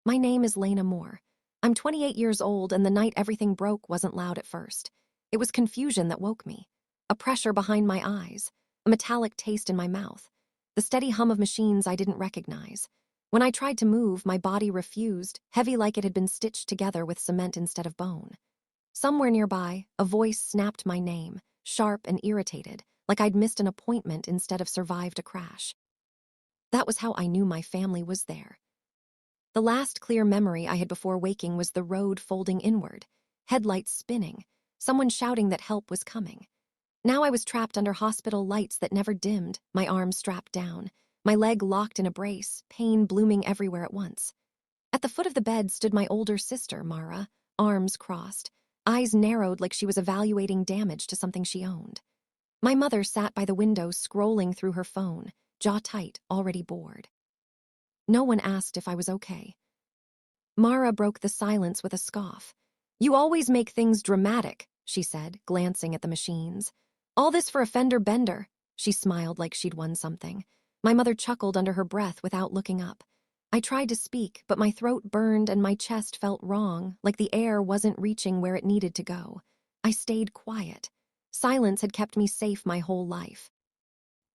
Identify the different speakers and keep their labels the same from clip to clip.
Speaker 1: My name is Lena Moore. I'm 28 years old, and the night everything broke wasn't loud at first. It was confusion that woke me. A pressure behind my eyes, a metallic taste in my mouth, the steady hum of machines I didn't recognize. When I tried to move, my body refused, heavy like it had been stitched together with cement instead of bone. Somewhere nearby, a voice snapped my name, sharp and irritated, like I'd missed an appointment instead of survived a crash. That was how I knew my family was there. The last clear memory I had before waking was the road folding inward, headlights spinning, someone shouting that help was coming. Now I was trapped under hospital lights that never dimmed, my arms strapped down, my leg locked in a brace, pain blooming everywhere at once. At the foot of the bed stood my older sister, Mara, arms crossed, eyes narrowed like she was evaluating damage to something she owned. My mother sat by the window scrolling through her phone, jaw tight, already bored. No one asked if I was okay. Mara broke the silence with a scoff. "You always make things dramatic," she said, glancing at the machines. "All this for a fender bender." She smiled like she'd won something. My mother chuckled under her breath without looking up. I tried to speak, but my throat burned and my chest felt wrong, like the air wasn't reaching where it needed to go. I stayed quiet. Silence had kept me safe my whole life.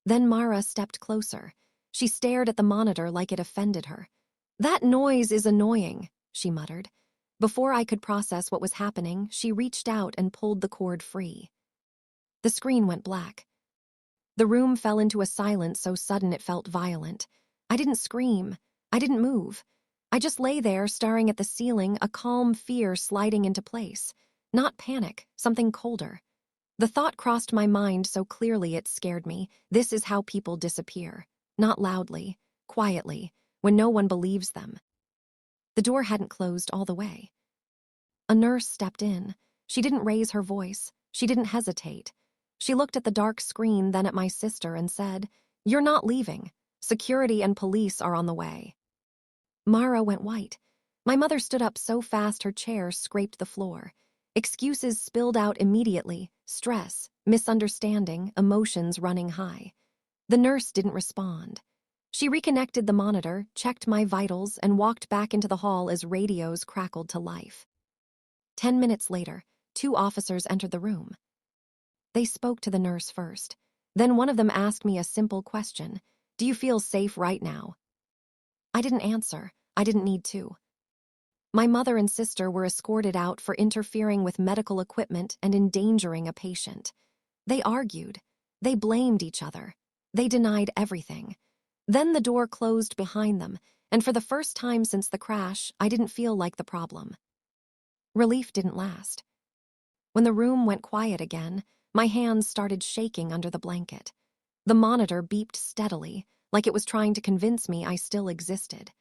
Speaker 1: Then Mara stepped closer. She stared at the monitor like it offended her. "That noise is annoying," she muttered. Before I could process what was happening, she reached out and pulled the cord free. The screen went black. The room fell into a silence so sudden it felt violent. I didn't scream. I didn't move. I just lay there staring at the ceiling, a calm fear sliding into place. Not panic, something colder. The thought crossed my mind so clearly it scared me. This is how people disappear. Not loudly, quietly, when no one believes them. The door hadn't closed all the way. A nurse stepped in. She didn't raise her voice. She didn't hesitate. She looked at the dark screen, then at my sister, and said, "You're not leaving. Security and police are on the way." Mara went white. My mother stood up so fast her chair scraped the floor. Excuses spilled out immediately, stress, misunderstanding, emotions running high. The nurse didn't respond. She reconnected the monitor, checked my vitals, and walked back into the hall as radios crackled to life. 10 minutes later, 2 officers entered the room. They spoke to the nurse first. Then one of them asked me a simple question. "Do you feel safe right now?" I didn't answer. I didn't need to. My mother and sister were escorted out for interfering with medical equipment and endangering a patient. They argued. They blamed each other. They denied everything. Then the door closed behind them, and for the first time since the crash, I didn't feel like the problem. Relief didn't last. When the room went quiet again, my hands started shaking under the blanket. The monitor beeped steadily, like it was trying to convince me I still existed.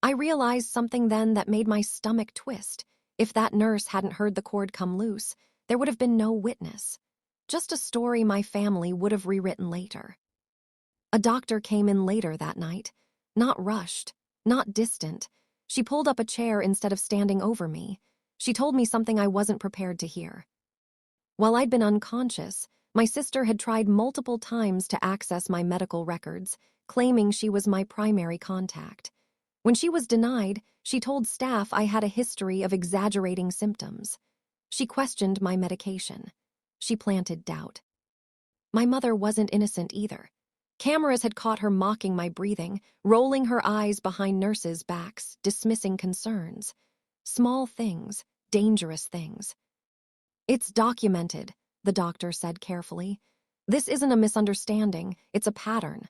Speaker 1: I realized something then that made my stomach twist. If that nurse hadn't heard the cord come loose, there would have been no witness. Just a story my family would have rewritten later. A doctor came in later that night. Not rushed, not distant. She pulled up a chair instead of standing over me. She told me something I wasn't prepared to hear. While I'd been unconscious, my sister had tried multiple times to access my medical records, claiming she was my primary contact. When she was denied, she told staff I had a history of exaggerating symptoms. She questioned my medication. She planted doubt. My mother wasn't innocent either. Cameras had caught her mocking my breathing, rolling her eyes behind nurses' backs, dismissing concerns. Small things, dangerous things. "It's documented," the doctor said carefully. "This isn't a misunderstanding, it's a pattern."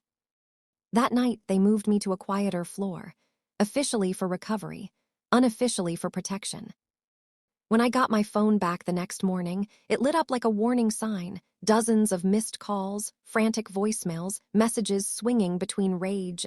Speaker 1: That night, they moved me to a quieter floor, officially for recovery, unofficially for protection. When I got my phone back the next morning, it lit up like a warning sign, dozens of missed calls, frantic voicemails, messages swinging between rage